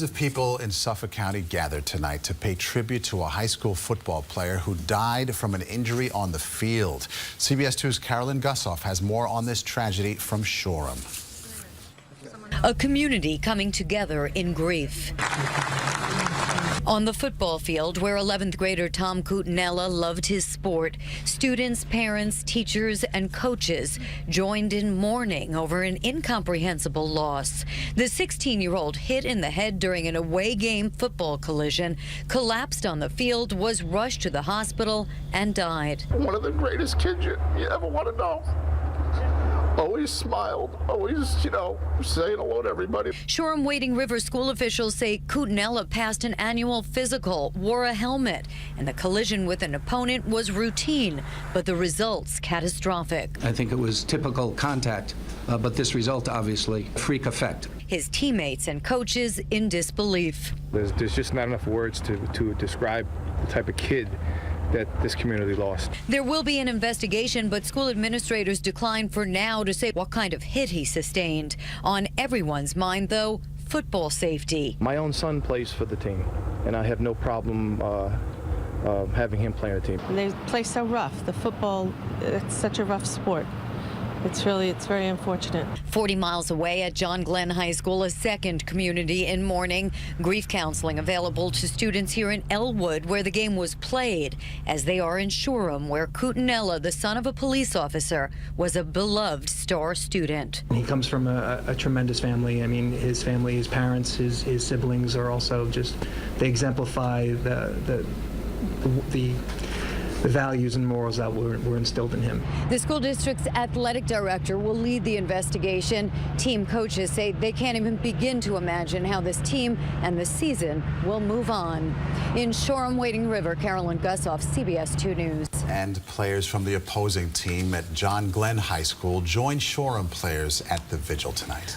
Hundreds of people in Suffolk County gathered tonight to pay tribute to a high school football player who died from an injury on the field. CBS 2's Carolyn Gusoff has more on this tragedy from Shoreham. A community coming together in grief. On the football field, where 11th grader Tom Cutinella loved his sport, students, parents, teachers, and coaches joined in mourning over an incomprehensible loss. The 16-year-old hit in the head during an away game football collision, collapsed on the field, was rushed to the hospital, and died. One of the greatest kids you ever want to know. Always smiled, always, saying hello to everybody. Shoreham Wading River school officials say Cutinella passed an annual physical, wore a helmet, and the collision with an opponent was routine, but the results catastrophic. I think it was typical contact, but this result, obviously, freak effect. His teammates and coaches in disbelief. There's just not enough words to describe the type of kid that this community lost. There will be an investigation, but school administrators decline for now to say what kind of hit he sustained. On everyone's mind, though, football safety. My own son plays for the team, and I have no problem having him play on the team. They play so rough. The football, it's such a rough sport. It's very unfortunate. 40 miles away at John Glenn High School, a second community in mourning. Grief counseling available to students here in Elwood, where the game was played, as they are in Shoreham, where Cutinella, the son of a police officer, was a beloved star student. He comes from a tremendous family. I mean, his family, his parents, his siblings are also just, they exemplify the values and morals that were instilled in him. The school district's athletic director will lead the investigation. Team coaches say they can't even begin to imagine how this team and the season will move on. In Shoreham Wading River, Carolyn Gusoff, CBS 2 News. And players from the opposing team at John Glenn High School joined Shoreham players at the vigil tonight.